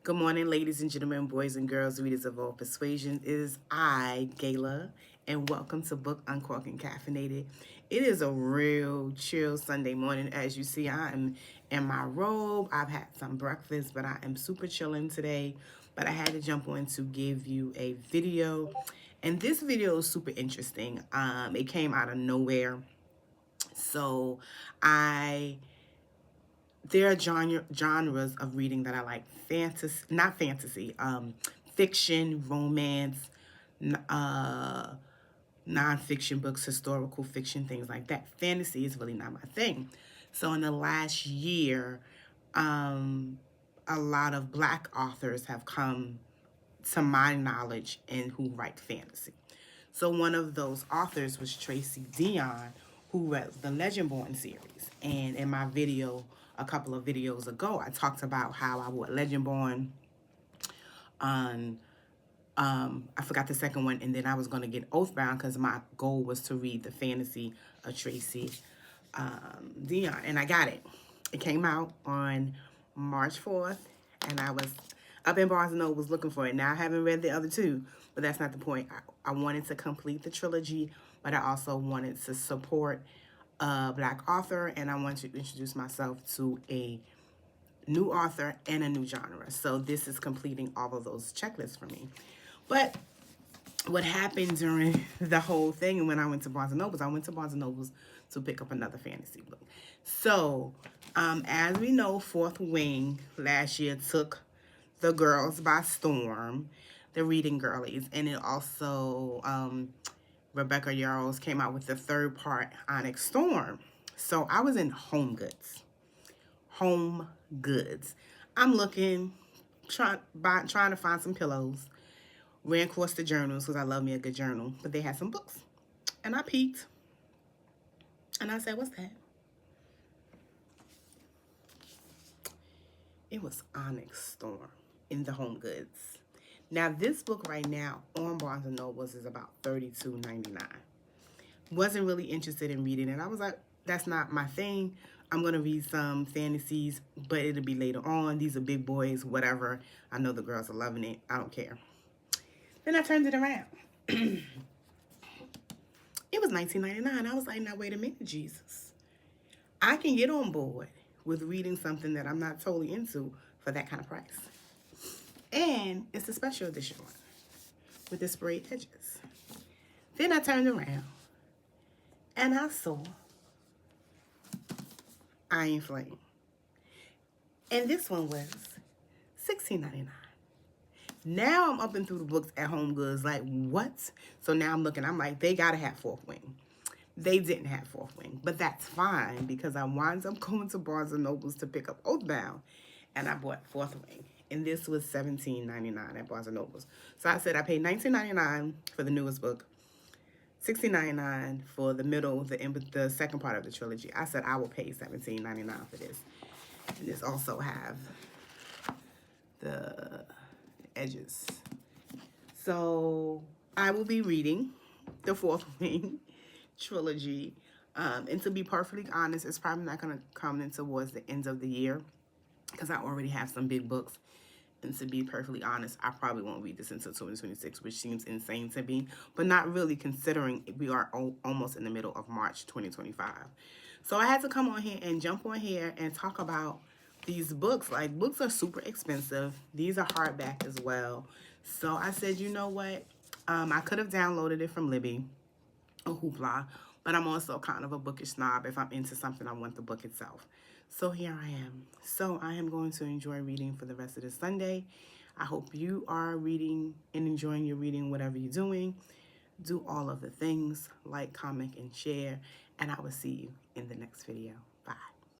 Good morning, ladies and gentlemen, boys and girls, readers of all persuasions. It is I, Gayla, and welcome to Book Uncorked and Caffeinated. It is a real chill Sunday morning. As you see, I am in my robe. I've had some breakfast, but I am super chilling today. But I had to jump on to give you a video. And this video is super interesting. It came out of nowhere. So there are genres of reading that I like. Not fantasy, fiction, romance, nonfiction books, historical fiction, things like that. Fantasy is really not my thing. So in the last year, a lot of Black authors have come to my knowledge and who write fantasy. So one of those authors was Tracy Dion, who wrote the Legendborn series. And in my video, a couple of videos ago, I talked about how I wrote Legendborn on, I forgot the second one, and then I was going to get Oathbound because my goal was to read the fantasy of Tracy Dion, and I got it. It came out on March 4th, and I was up in Barnes & Noble looking for it. Now, I haven't read the other two, but that's not the point. I wanted to complete the trilogy, but I also wanted to support a Black author, and I wanted to introduce myself to a new author and a new genre. So this is completing all of those checklists for me. But what happened during the whole thing, and when I went to Barnes & Noble, I went to Barnes & Noble to pick up another fantasy book. So, as we know, Fourth Wing last year took the girls by storm, the reading girlies, and it also, Rebecca Yarros came out with the third part, Onyx Storm. So I was in Home Goods. Home Goods. I'm looking, trying to find some pillows. Ran across the journals because I love me a good journal, but they had some books. And I peeked. And I said, what's that? It was Onyx Storm in the Home Goods. Now, this book right now on Barnes & Noble is about $32.99. Wasn't really interested in reading it. I was like, that's not my thing. I'm going to read some fantasies, but it'll be later on. These are big boys, whatever. I know the girls are loving it. I don't care. Then I turned it around. It was $19.99. I was like, now wait a minute, Jesus. I can get on board with reading something that I'm not totally into for that kind of price. And it's the special edition one with the sprayed edges. Then I turned around and I saw Iron Flame. And this one was $16.99. Now I'm up and through the books at Home Goods like, what? So now I'm looking, I'm like, they gotta have Fourth Wing. They didn't have Fourth Wing, but that's fine because I wound up going to Barnes & Noble to pick up Oathbound, and I bought Fourth Wing. And this was $17.99 at Barnes & Noble. So I said I paid $19.99 for the newest book, $16.99 for the middle, the second part of the trilogy. I said I will pay $17.99 for this. And this also have the edges. So I will be reading the Fourth Wing trilogy. And to be perfectly honest, it's probably not going to come in towards the end of the year because I already have some big books. And to be perfectly honest, I probably won't read this until 2026, which seems insane to me, but not really considering we are almost in the middle of March 2025. So I had to come on here and jump on here and talk about these books. Like, books are super expensive. These are hardback as well. So I said, you know what? I could have downloaded it from Libby or Hoopla, but I'm also kind of a bookish snob. If I'm into something, I want the book itself. So here I am. So I am going to enjoy reading for the rest of this Sunday. I hope you are reading and enjoying your reading, whatever you're doing. Do all of the things, like, comment, and share, and I will see you in the next video.